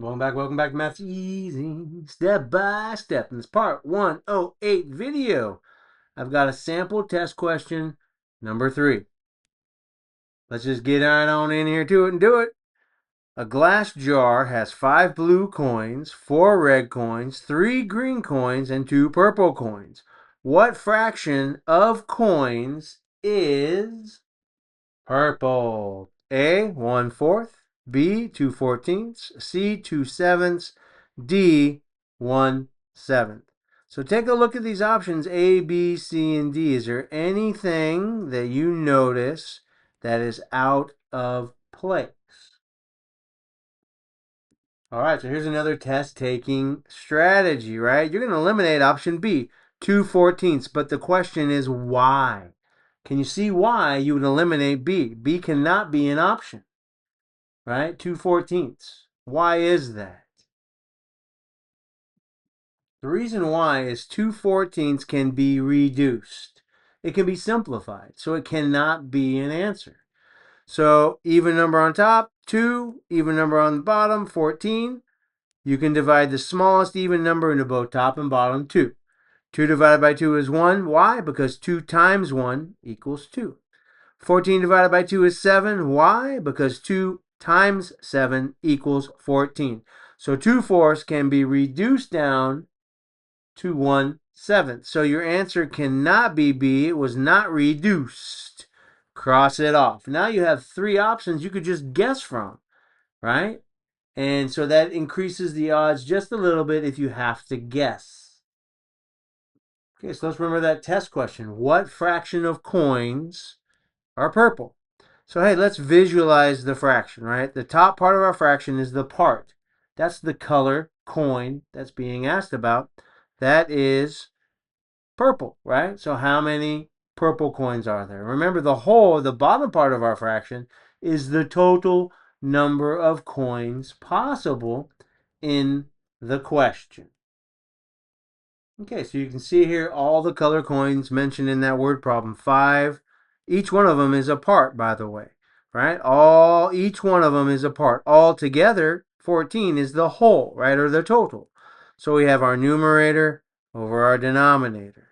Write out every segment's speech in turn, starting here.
Welcome back to Math's Easy, step by step. In this part 108 video, I've got a sample test question number 3. Let's just get right on in here to it and do it. A glass jar has 5 blue coins, 4 red coins, 3 green coins, and 2 purple coins. What fraction of coins is purple? A, 1/4. B, 2/14. C, 2/7. D, 1/7. So take a look at these options A, B, C, and D. Is there anything that you notice that is out of place? All right, so here's another test-taking strategy, right? You're going to eliminate option B, 2/14. But the question is why? Can you see why you would eliminate B? B cannot be an option, right? 2/14. Why is that? The reason why is 2/14 can be reduced. It can be simplified, so it cannot be an answer. So even number on top, 2, even number on the bottom, 14. You can divide the smallest even number into both top and bottom, 2. 2 divided by 2 is 1. Why? Because 2 times 1 equals 2. 14 divided by 2 is 7. Why? Because 2 times 7 equals 14. So 2/4 can be reduced down to 1/7. So your answer cannot be B. It was not reduced. Cross it off. Now you have 3 options you could just guess from, right? And so that increases the odds just a little bit if you have to guess. Okay, so let's remember that test question. What fraction of coins are purple? So hey, let's visualize the fraction, right? The top part of our fraction is the part. That's the color coin that's being asked about. That is purple, right? So how many purple coins are there? Remember, the whole, the bottom part of our fraction is the total number of coins possible in the question. Okay, so you can see here all the color coins mentioned in that word problem. 5. Each one of them is a part, by the way, right? Each one of them is a part. All together, 14 is the whole, right, or the total. So we have our numerator over our denominator.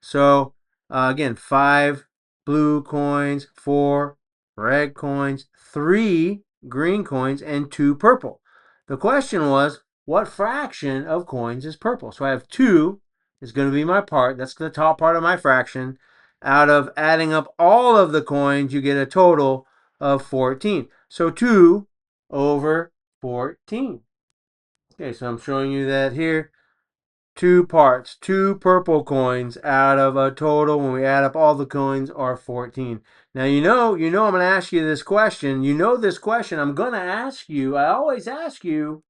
So again, 5 blue coins, 4 red coins, 3 green coins, and 2 purple. The question was, what fraction of coins is purple? So I have 2 is going to be my part. That's the top part of my fraction. Out of adding up all of the coins, you get a total of 14. So 2 over 14. Okay, so I'm showing you that here. 2 parts, 2 purple coins out of a total, when we add up all the coins, are 14. Now you know I'm going to ask you this question. You know this question. I'm going to ask you. I always ask you.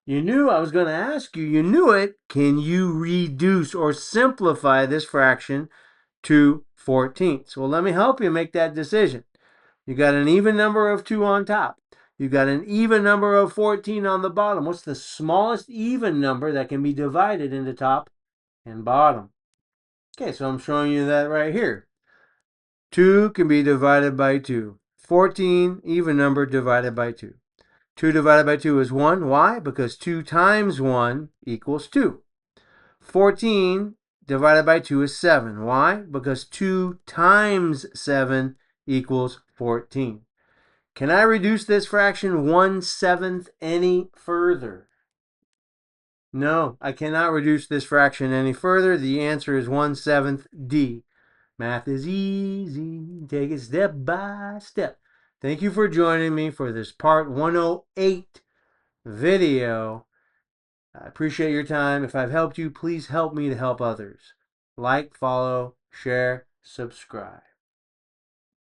You knew I was going to ask you. You knew it. Can you reduce or simplify this fraction to 14? So let me help you make that decision. You got an even number of 2 on top. You got an even number of 14 on the bottom. What's the smallest even number that can be divided into top and bottom? Okay, so I'm showing you that right here. 2 can be divided by 2. 14, even number, divided by 2. 2 divided by 2 is 1. Why? Because 2 times 1 equals 2. 14 divided by 2 is 7. Why? Because 2 times 7 equals 14. Can I reduce this fraction 1/7 any further? No, I cannot reduce this fraction any further. The answer is 1/7 D. Math is easy. Take it step by step. Thank you for joining me for this part 108 video. I appreciate your time. If I've helped you, please help me to help others. Like, follow, share, subscribe.